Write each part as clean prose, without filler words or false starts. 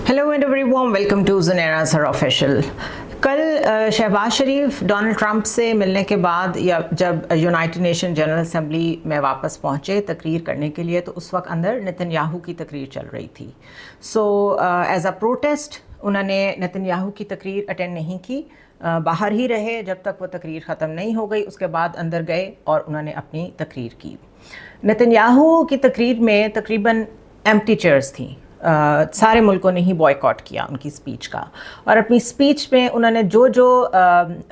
Hello and very warm welcome to ज़नेरा sir official. कल शहबाज शरीफ Donald Trump से मिलने के बाद या जब यूनाइटेड नेशन जनरल असेंबली में वापस पहुंचे तकरीर करने के लिए, तो उस वक्त अंदर नेतन्याहू की तकरीर चल रही थी। सो एज अ प्रोटेस्ट उन्होंने नेतन्याहू की तकरीर अटेंड नहीं की, बाहर ही रहे जब तक वो तकरीर ख़त्म नहीं हो गई। उसके बाद अंदर गए और उन्होंने अपनी तकरीर की। नेतन्याहू की तकरीर में तकरीबन एम्प्टी चेयर्स थी। सारे मुल्कों ने ही बॉयकॉट किया उनकी स्पीच का, और अपनी स्पीच में उन्होंने जो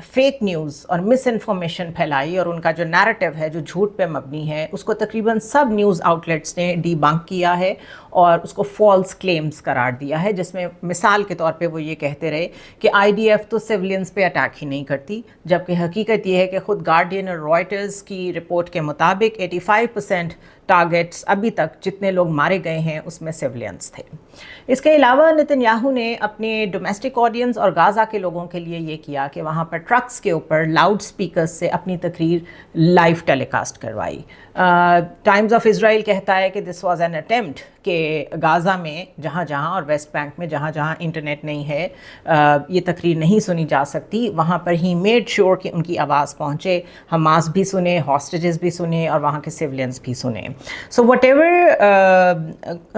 फेक न्यूज़ और मिस इन्फॉर्मेशन फैलाई और उनका जो नैरेटिव है जो झूठ पे मबनी है, उसको तकरीबन सब न्यूज़ आउटलेट्स ने डीबंक किया है और उसको फॉल्स क्लेम्स करार दिया है। जिसमें मिसाल के तौर पे वो ये कहते रहे कि आईडीएफ तो सिविलियंस पे अटैक ही नहीं करती, जबकि हकीकत ये है कि ख़ुद गार्डियन और रॉयटर्स की रिपोर्ट के मुताबिक 85% टारगेट्स अभी तक जितने लोग मारे गए हैं उसमें सिविलियंस थे। इसके अलावा नेतन्याहू ने अपने डोमेस्टिक ऑडियंस और गाज़ा के लोगों के लिए ये किया कि वहाँ पर ट्रक्स के ऊपर लाउड स्पीकर्स से अपनी तकरीर लाइव टेलीकास्ट करवाई। टाइम्स ऑफ इज़राइल कहता है कि दिस वाज एन अटेम्प्ट कि गाज़ा में जहाँ जहाँ और वेस्ट बैंक में जहाँ जहाँ इंटरनेट नहीं है, ये तकरीर नहीं सुनी जा सकती, वहाँ पर ही मेड श्योर कि उनकी आवाज़ पहुँचे, हमास भी सुने, हॉस्टेजेस भी सुने और वहाँ के सिविलियंस भी सुने। So what ever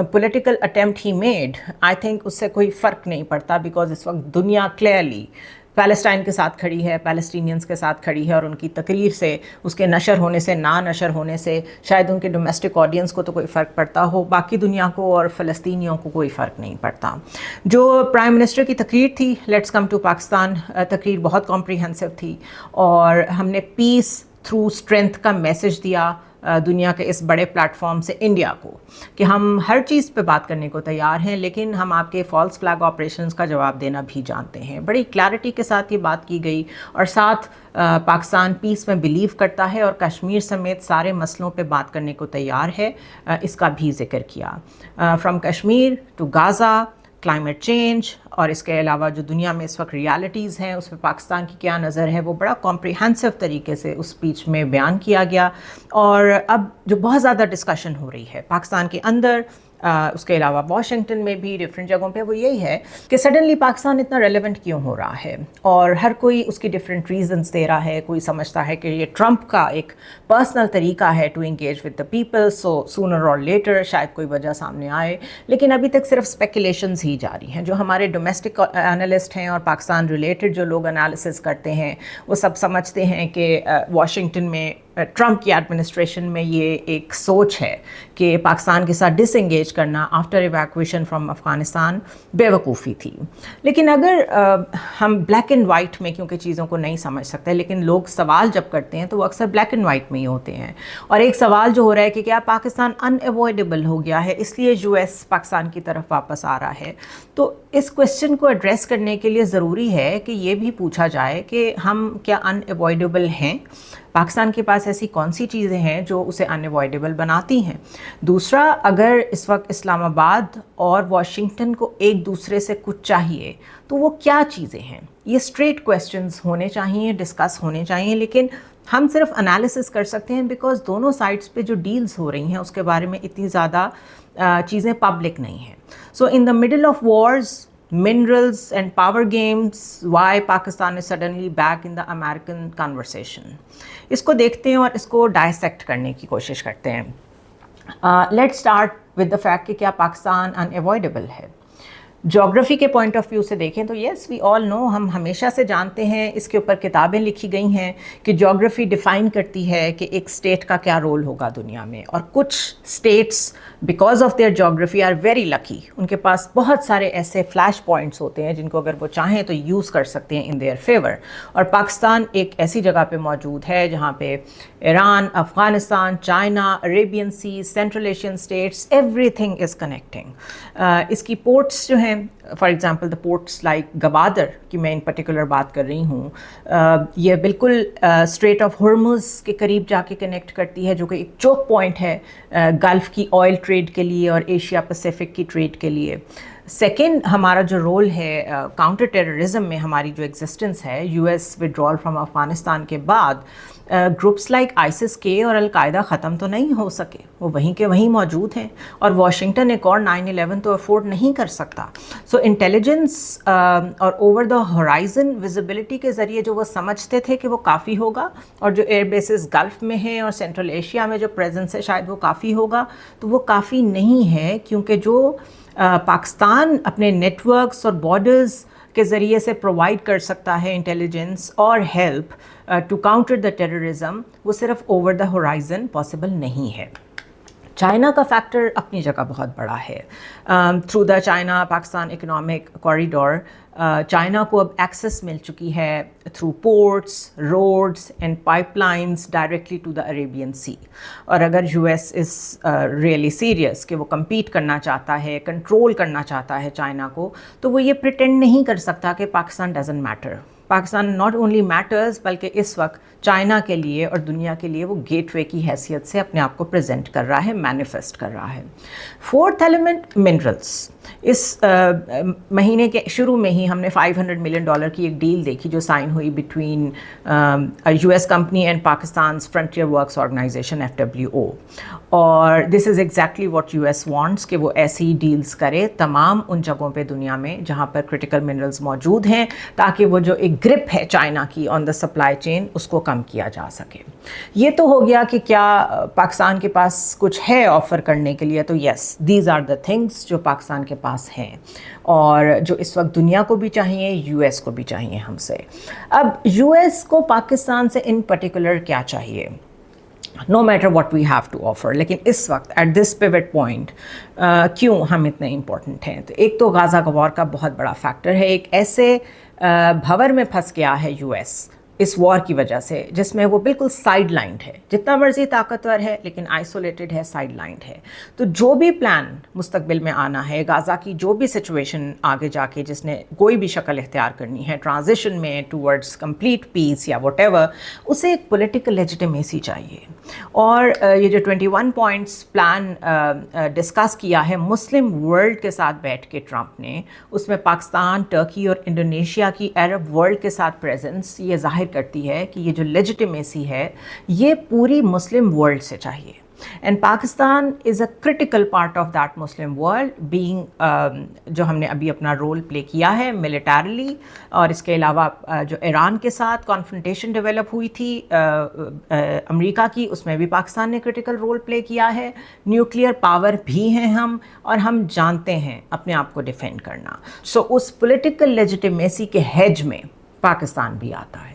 political attempt he made, I think उससे कोई फ़र्क नहीं पड़ता, बिकॉज इस वक्त दुनिया क्लियरली पैलेस्टाइन के साथ खड़ी है, पैलेस्टीनियंस के साथ खड़ी है, और उनकी तकरीर से, उसके नशर होने से, ना नशर होने से शायद उनके डोमेस्टिक ऑडियंस को तो कोई फ़र्क पड़ता हो, बाकी दुनिया को और फ़लस्तीनियों को कोई फ़र्क नहीं पड़ता। जो प्राइम मिनिस्टर की तकरीर थी, लेट्स कम टू पाकिस्तान, तकरीर बहुत कॉम्प्रिहेंसिव थी और हमने पीस थ्रू स्ट्रेंथ का मैसेज दिया दुनिया के इस बड़े प्लेटफॉर्म से इंडिया को, कि हम हर चीज़ पे बात करने को तैयार हैं, लेकिन हम आपके फॉल्स फ्लैग ऑपरेशंस का जवाब देना भी जानते हैं। बड़ी क्लैरिटी के साथ ये बात की गई, और साथ पाकिस्तान पीस में बिलीव करता है और कश्मीर समेत सारे मसलों पे बात करने को तैयार है, इसका भी जिक्र किया। From Kashmir to Gaza, climate change और इसके अलावा जो दुनिया में इस वक्त रियलिटीज़ हैं उस पर पाकिस्तान की क्या नज़र है, वो बड़ा कॉम्प्रिहेंसिव तरीके से उस स्पीच में बयान किया गया। और अब जो बहुत ज़्यादा डिस्कशन हो रही है पाकिस्तान के अंदर, उसके अलावा वाशिंगटन में भी डिफरेंट जगहों पे, वो यही है कि सडनली पाकिस्तान इतना रेलेवेंट क्यों हो रहा है, और हर कोई उसकी डिफरेंट रीजंस दे रहा है। कोई समझता है कि ये ट्रंप का एक पर्सनल तरीका है to engage with the people, so sooner or later शायद कोई वजह सामने आए, लेकिन अभी तक सिर्फ स्पेकुलेशंस ही जारी हैं। जो हमारे डोमेस्टिक एनालिस्ट हैं और पाकिस्तान रिलेटेड जो लोग एनालिसिस करते हैं, वो सब समझते हैं कि वाशिंगटन में ट्रंप की एडमिनिस्ट्रेशन में ये एक सोच है कि पाकिस्तान के साथ डिसएंगेज करना आफ्टर इवैक्यूएशन फ्रॉम अफ़गानिस्तान बेवकूफ़ी थी। लेकिन अगर हम ब्लैक एंड वाइट में, क्योंकि चीज़ों को नहीं समझ सकते, लेकिन लोग सवाल जब करते हैं तो वो अक्सर ब्लैक एंड वाइट में ही होते हैं। और एक सवाल जो हो रहा है कि क्या पाकिस्तान अनएवॉइडेबल हो गया है, इसलिए यूएस पाकिस्तान की तरफ वापस आ रहा है। तो इस क्वेश्चन को एड्रेस करने के लिए ज़रूरी है कि ये भी पूछा जाए कि हम क्या अनएवॉइडेबल हैं, पाकिस्तान के पास ऐसी कौन सी चीज़ें हैं जो उसे अनएवॉइडेबल बनाती हैं। दूसरा, अगर इस वक्त इस्लामाबाद और वाशिंगटन को एक दूसरे से कुछ चाहिए तो वो क्या चीज़ें हैं। ये स्ट्रेट क्वेश्चंस होने चाहिए, डिस्कस होने चाहिए, लेकिन हम सिर्फ एनालिसिस कर सकते हैं बिकॉज दोनों साइड्स पे जो डील्स हो रही हैं उसके बारे में इतनी ज़्यादा चीज़ें पब्लिक नहीं हैं। So in the middle of wars, minerals and power games, why Pakistan is suddenly back in the American conversation, इसको देखते हैं और इसको डायसेक्ट करने की कोशिश करते हैं। Let's start with the fact कि क्या पाकिस्तान अनएवॉइडेबल है। जोग्राफ़ी के पॉइंट ऑफ व्यू से देखें तो येस, वी ऑल नो, हम हमेशा से जानते हैं, इसके ऊपर किताबें लिखी गई हैं कि जोग्राफ़ी डिफ़ाइन करती है कि एक स्टेट का क्या रोल होगा दुनिया में। और कुछ states because of their geography are very lucky, उनके पास बहुत सारे ऐसे फ्लैश पॉइंट्स होते हैं जिनको अगर वो चाहें तो यूज़ कर सकते हैं इन देयर फेवर। और पाकिस्तान एक ऐसी जगह पे मौजूद है जहाँ पे Iran, Afghanistan, China, Arabian Sea, Central Asian states, everything is connecting. इसकी पोर्ट्स जो हैं, for example the ports like Gwadar की मैं इन पर्टिकुलर बात कर रही हूँ, ये बिल्कुल स्ट्रेट ऑफ हॉर्मुज़ के करीब जाके कनेक्ट करती है, जो कि एक चोक पॉइंट है गल्फ़ की ऑयल ट्रेड के लिए और एशिया पैसिफिक की ट्रेड के लिए। सेकेंड हमारा जो रोल है काउंटर टेररिज्म में हमारी जो एग्जिस्टेंस है, यूएस विड्रॉल फ्रॉम अफ़गानिस्तान के बाद ग्रुप्स लाइक आईसिस के और अलकायदा ख़त्म तो नहीं हो सके, वो वहीं के वहीं मौजूद हैं और वाशिंगटन एक और 9/11 तो अफोर्ड नहीं कर सकता। सो इंटेलिजेंस और ओवर द होराइज़न विजिबिलिटी के ज़रिए जो वो समझते थे कि वो काफ़ी होगा, और जो एयर बेसिस गल्फ़ में हैं और सेंट्रल एशिया में जो प्रेजेंस है शायद वो काफ़ी होगा, तो वो काफ़ी नहीं है, क्योंकि जो पाकिस्तान अपने नेटवर्क्स और बॉर्डर्स के ज़रिए से प्रोवाइड कर सकता है इंटेलिजेंस और help to counter the terrorism, वो सिर्फ ओवर द होराइज़न पॉसिबल नहीं है। चाइना का फैक्टर अपनी जगह बहुत बड़ा है। Through the China Pakistan economic corridor China को अब एक्सेस मिल चुकी है through ports, roads and pipelines directly to the Arabian sea. और अगर यूएस इज़ रियली सीरियस कि वो compete करना चाहता है, कंट्रोल करना चाहता है चाइना को, तो वो ये प्रिटेंड नहीं कर सकता कि Pakistan doesn't matter. Pakistan not only matters, बल्कि इस वक्त चाइना के लिए और दुनिया के लिए वो गेटवे की हैसियत से अपने आप को प्रेजेंट कर रहा है, मैनिफेस्ट कर रहा है। Fourth element minerals. इस महीने के शुरू में ही हमने $500 मिलियन की एक डील देखी जो साइन हुई between US company and Pakistan Frontier Works Organization FWO। और this is exactly what US wants कि वो ऐसी डील्स करे तमाम उन जगहों पे दुनिया में जहाँ पर क्रिटिकल मिनरल्स मौजूद हैं, ताकि वो जो एक ग्रिप है चाइना की ऑन द सप्लाई चेन उसको कम किया जा सके। ये तो हो गया कि क्या पाकिस्तान के पास कुछ है ऑफ़र करने के लिए, तो yes, these are the things जो पाकिस्तान के पास हैं और जो इस वक्त दुनिया को भी चाहिए, यूएस को भी चाहिए हमसे। अब यूएस को पाकिस्तान से इन पर्टिकुलर क्या चाहिए, no matter what we have to offer, लेकिन इस वक्त एट दिस पिवट पॉइंट क्यों हम इतने इम्पोर्टेंट हैं। तो एक तो गाज़ा का वॉर का बहुत बड़ा फैक्टर है। एक ऐसे भंवर में फंस गया है यूएस इस वॉर की वजह से जिसमें वो बिल्कुल साइड लाइंड है, जितना मर्जी ताकतवर है लेकिन आइसोलेटेड है, साइड लाइंड है। तो जो भी प्लान मुस्तकबिल में आना है, गाज़ा की जो भी सिचुएशन आगे जाके जिसने कोई भी शक्ल इख्तियार करनी है ट्रांजिशन में टूवर्ड्स कंप्लीट पीस या व्हाटएवर, उसे एक पॉलिटिकल लेजिटिमेसी चाहिए। और ये जो 21 पॉइंट्स प्लान डिस्कस किया है मुस्लिम वर्ल्ड के साथ बैठ के ट्रंप ने, उसमें पाकिस्तान, टर्की और इंडोनेशिया की अरब वर्ल्ड के साथ प्रेजेंस ये ज़ाहिर करती है कि ये जो लेजिटिमेसी है ये पूरी मुस्लिम वर्ल्ड से चाहिए। And Pakistan is a critical part of that Muslim world being जो हमने अभी अपना रोल प्ले किया है मिलिटरली। और इसके अलावा जो ईरान के साथ कॉन्फ्रंटेशन डेवलप हुई थी अमेरिका की, उसमें भी पाकिस्तान ने क्रिटिकल रोल प्ले किया है। न्यूक्लियर पावर भी हैं हम, और हम जानते हैं अपने आप को डिफेंड करना। सो उस पॉलिटिकल लेजिटिमेसी के हेज में पाकिस्तान भी आता है।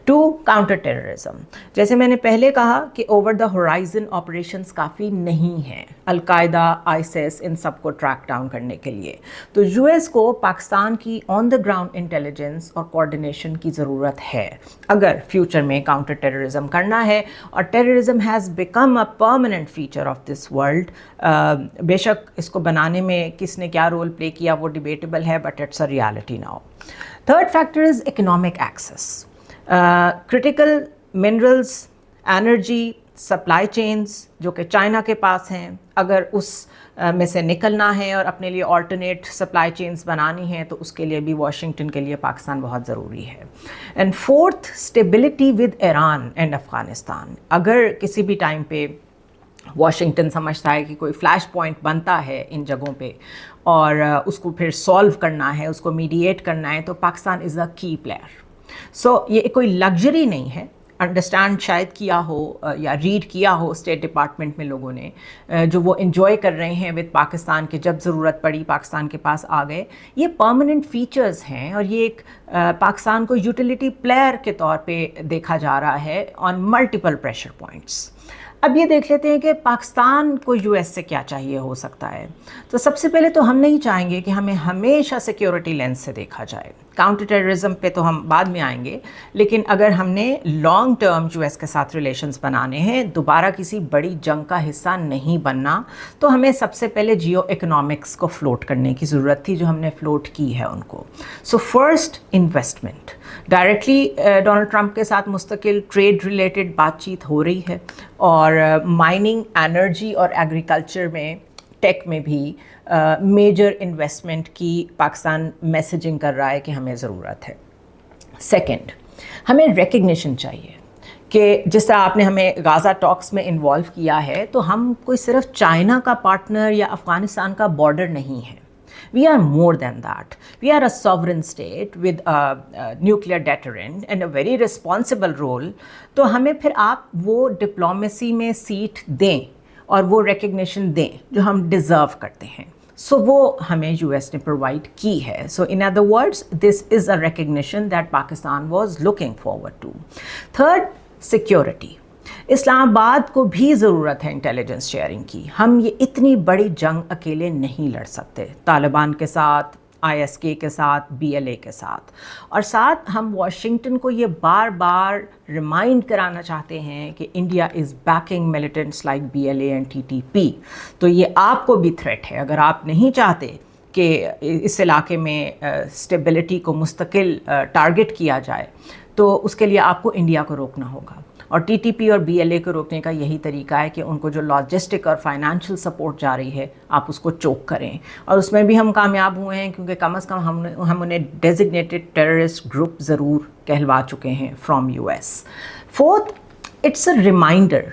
टू काउंटर टेररिज्म, जैसे मैंने पहले कहा कि ओवर द होराइजन ऑपरेशंस काफ़ी नहीं हैं अलकायदा, आईएसआईएस इन सब को ट्रैक डाउन करने के लिए। तो यूएस को पाकिस्तान की ऑन द ग्राउंड इंटेलिजेंस और कोऑर्डिनेशन की ज़रूरत है अगर फ्यूचर में काउंटर टेररिज्म करना है। और terrorism has become a permanent feature of this world. बेशक इसको बनाने में किसने क्या रोल प्ले किया वो डिबेटेबल है, but it's a reality now. Third factor is economic access. Critical minerals, energy supply chains जो कि चाइना के पास हैं, अगर उस में से निकलना है और अपने लिए ऑल्टरनेट सप्लाई चेन्स बनानी है तो उसके लिए भी वाशिंगटन के लिए पाकिस्तान बहुत ज़रूरी है। And fourth, stability with Iran and Afghanistan. अगर किसी भी टाइम पे वाशिंगटन समझता है कि कोई फ्लैश पॉइंट बनता है इन जगहों पे और उसको फिर सॉल्व करना है, उसको मीडिएट करना है, तो पाकिस्तान इज़ अ की प्लेयर। सो ये कोई लग्जरी नहीं है। अंडरस्टैंड शायद किया हो या रीड किया हो स्टेट डिपार्टमेंट में लोगों ने, जो वो इन्जॉय कर रहे हैं विद पाकिस्तान के, जब ज़रूरत पड़ी पाकिस्तान के पास आ गए। ये परमानेंट फीचर्स हैं और ये एक पाकिस्तान को यूटिलिटी प्लेयर के तौर पे देखा जा रहा है ऑन मल्टीपल प्रेशर पॉइंट्स। अब ये देख लेते हैं कि पाकिस्तान को यूएस से क्या चाहिए हो सकता है। तो सबसे पहले तो हम नहीं चाहेंगे कि हमें हमेशा सिक्योरिटी लेंस से देखा जाए। काउंटर टेररिज्म पे तो हम बाद में आएंगे, लेकिन अगर हमने लॉन्ग टर्म यूएस के साथ रिलेशंस बनाने हैं, दोबारा किसी बड़ी जंग का हिस्सा नहीं बनना, तो हमें सबसे पहले जियो इकोनॉमिक्स को फ्लोट करने की ज़रूरत थी, जो हमने फ्लोट की है उनको। So first, investment. Directly Donald Trump के साथ मुस्तकिल ट्रेड रिलेटेड बातचीत हो रही है और माइनिंग, एनर्जी और एग्रीकल्चर में, टेक में भी मेजर इन्वेस्टमेंट की पाकिस्तान मैसेजिंग कर रहा है कि हमें ज़रूरत है। सेकंड, हमें रिकग्निशन चाहिए कि जिस तरह आपने हमें गाज़ा टॉक्स में इन्वॉल्व किया है, तो हम कोई सिर्फ चाइना का पार्टनर या अफ़गानिस्तान का बॉर्डर नहीं है। We are more than that. We are a sovereign state with a nuclear deterrent and a very responsible role. तो हमें फिर आप वो डिप्लोमेसी में सीट दें और वो रिकग्निशन दें जो हम डिज़र्व करते हैं। सो वो हमें यूएस ने प्रोवाइड की है। So in other words, this is a recognition that Pakistan was looking forward to. Third, security. Islamabad को भी ज़रूरत है इंटेलिजेंस शेयरिंग की। हम ये इतनी बड़ी जंग अकेले नहीं लड़ सकते, तालिबान के साथ, ISK के साथ, BLA के साथ। और साथ हम वाशिंगटन को ये बार बार रिमाइंड कराना चाहते हैं कि India is banking militants like BLA and TTP। तो ये आपको भी थ्रेट है। अगर आप नहीं चाहते कि इस इलाके में स्टेबिलिटी को मुस्तकिल टारगेट किया जाए, तो उसके लिए आपको इंडिया को रोकना होगा। और TTP और BLA को रोकने का यही तरीका है कि उनको जो लॉजिस्टिक और फाइनेंशियल सपोर्ट जा रही है, आप उसको चोक करें। और उसमें भी हम कामयाब हुए हैं, क्योंकि कम से कम हम उन्हें डेजिग्नेटेड टेररिस्ट ग्रुप ज़रूर कहलवा चुके हैं from US। Fourth, it's a reminder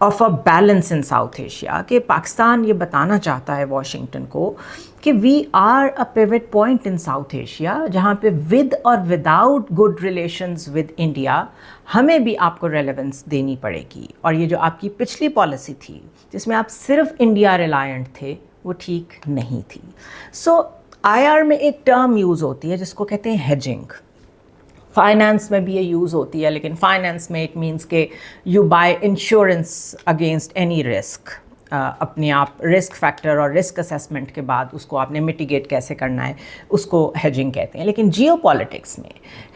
of a balance in South Asia कि पाकिस्तान ये बताना चाहता है वाशिंगटन को कि we are a pivot point in South Asia, जहाँ पे with or without good relations with India हमें भी आपको रेलेवेंस देनी पड़ेगी। और ये जो आपकी पिछली पॉलिसी थी जिसमें आप सिर्फ इंडिया रिलायंट थे, वो ठीक नहीं थी। सो IR में एक टर्म यूज़ होती है जिसको कहते हैं हेजिंग। फाइनेंस में भी ये यूज़ होती है, लेकिन फाइनेंस में इट मीन्स के you buy insurance against any risk. अपने आप रिस्क फैक्टर और रिस्क असेसमेंट के बाद उसको आपने मिटिगेट कैसे करना है, उसको हेजिंग कहते हैं। लेकिन जियोपॉलिटिक्स में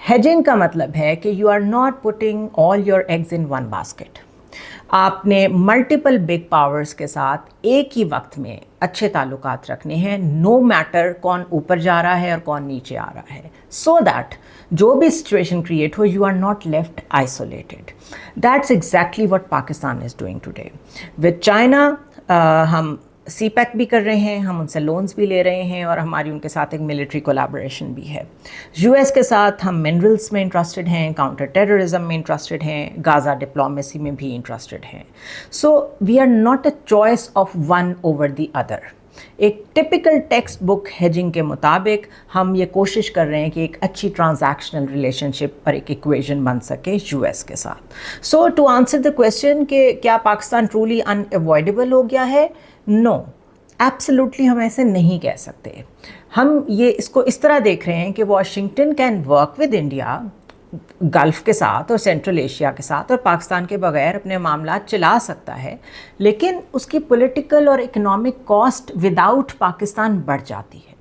हेजिंग का मतलब है कि you are not putting all your eggs in one basket. आपने मल्टीपल बिग पावर्स के साथ एक ही वक्त में अच्छे ताल्लुकात रखने हैं, नो मैटर कौन ऊपर जा रहा है और कौन नीचे आ रहा है, सो दैट जो भी सिचुएशन क्रिएट हो, you are not left isolated. That's exactly what Pakistan is doing today with China. हम CPEC भी कर रहे हैं, हम उनसे लोन्स भी ले रहे हैं, और हमारी उनके साथ एक मिलिट्री कोलैबोरेशन भी है। US के साथ हम मिनरल्स में इंटरेस्टेड हैं, काउंटर टेररिज्म में इंटरेस्टेड हैं, गाज़ा डिप्लोमेसी में भी इंटरेस्टेड हैं। So we are not a choice of one over the other. एक टिपिकल टेक्स्ट बुक हेजिंग के मुताबिक हम ये कोशिश कर रहे हैं कि एक अच्छी ट्रांजैक्शनल रिलेशनशिप और एक इक्वेशन बन सके US के साथ। सो टू आंसर द क्वेश्चन कि क्या पाकिस्तान ट्रूली अनअवॉइडेबल हो गया है, नो, एब्सोल्युटली हम ऐसे नहीं कह सकते। हम ये इसको इस तरह देख रहे हैं कि Washington can work with India, gulf के साथ और सेंट्रल एशिया के साथ, और पाकिस्तान के बगैर अपने मामला चला सकता है, लेकिन उसकी पॉलिटिकल और इकोनॉमिक कॉस्ट विदाउट पाकिस्तान बढ़ जाती है।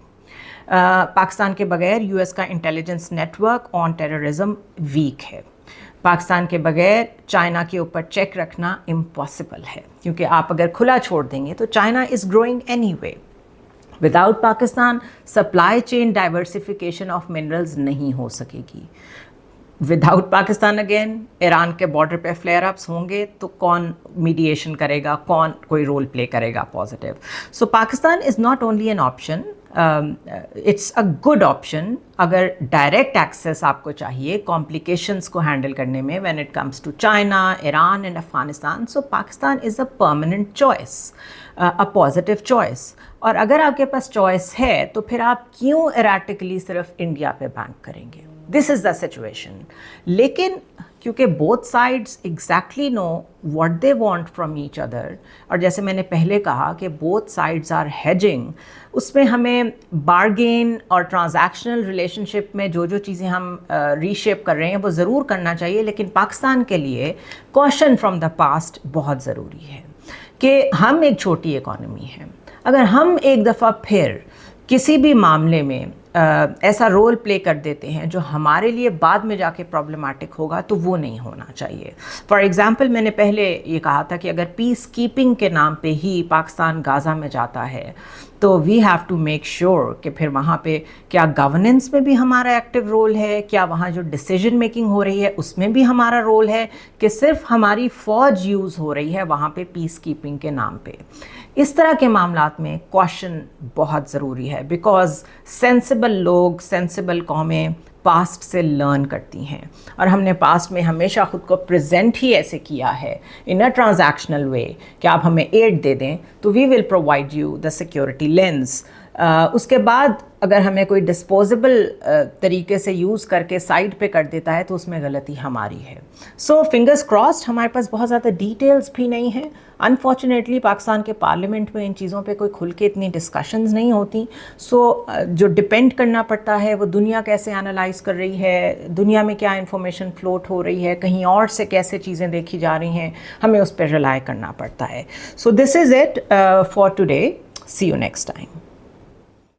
पाकिस्तान के बगैर US का intelligence network on terrorism weak है। पाकिस्तान के बगैर चाइना के ऊपर चेक रखना इम्पॉसिबल है, क्योंकि आप अगर खुला छोड़ देंगे तो China is growing anyway. Without Pakistan supply chain diversification of minerals नहीं हो सकेगी। विदाउट पाकिस्तान अगेन ईरान के बॉर्डर पे फ्लेयर अप्स होंगे, तो कौन मीडिएशन करेगा, कौन कोई रोल प्ले करेगा positive. So Pakistan is not only an option, it's a good option अगर डायरेक्ट एक्सेस आपको चाहिए कॉम्प्लिकेशंस को हैंडल करने में when it comes to China, Iran and Afghanistan. So Pakistan is a permanent choice, a positive choice. और अगर आपके पास चॉइस है, तो फिर आप क्यों एराटिकली सिर्फ इंडिया पे बैंक करेंगे? This is the situation. लेकिन क्योंकि both sides exactly know what they want from each other, और जैसे मैंने पहले कहा कि बोथ साइड्स आर हेजिंग, उसमें हमें बार्गेन और ट्रांजैक्शनल रिलेशनशिप में जो जो चीज़ें हम रीशेप कर रहे हैं वो ज़रूर करना चाहिए। लेकिन पाकिस्तान के लिए कॉशन फ्रॉम द पास्ट बहुत ज़रूरी है कि हम एक छोटी इकॉनमी हैं। अगर हम एक दफ़ा फिर किसी भी मामले में ऐसा रोल प्ले कर देते हैं जो हमारे लिए बाद में जाके प्रॉब्लमेटिक होगा, तो वो नहीं होना चाहिए। फॉर एग्ज़ाम्पल, मैंने पहले ये कहा था कि अगर पीस कीपिंग के नाम पे ही पाकिस्तान गाज़ा में जाता है, تو we have to make sure کہ پھر وہاں پہ کیا گورننس میں بھی ہمارا ایکٹیو رول ہے, کیا وہاں جو ڈیسیجن میکنگ ہو رہی ہے اس میں بھی ہمارا رول ہے, کہ صرف ہماری فوج یوز ہو رہی ہے وہاں پہ پیس کیپنگ کے نام پہ. اس طرح کے معاملات میں کوشچن بہت ضروری ہے, بیکاز سینسیبل لوگ, سینسیبل قومیں پاسٹ سے لرن کرتی ہیں, اور ہم نے پاسٹ میں ہمیشہ خود کو پریزنٹ ہی ایسے کیا ہے ان اے ٹرانزیکشنل وے کہ آپ ہمیں ایڈ دے دیں تو we will provide you the security lens. اس کے بعد اگر ہمیں کوئی ڈسپوزیبل طریقے سے یوز کر کے سائڈ پہ کر دیتا ہے تو اس میں غلطی ہماری ہے. سو فنگرز کراسڈ, ہمارے پاس بہت زیادہ ڈیٹیلز بھی نہیں ہیں. انفارچونیٹلی پاکستان کے پارلیمنٹ میں ان چیزوں پہ کوئی کھل کے اتنی ڈسکشنز نہیں ہوتی. سو جو ڈپینڈ کرنا پڑتا ہے وہ دنیا کیسے انالائز کر رہی ہے, دنیا میں کیا انفارمیشن فلوٹ ہو رہی ہے, کہیں اور سے کیسے چیزیں دیکھی جا رہی ہیں, ہمیں اس پہ ریلائی کرنا پڑتا ہے. So this is it for today. See you next time.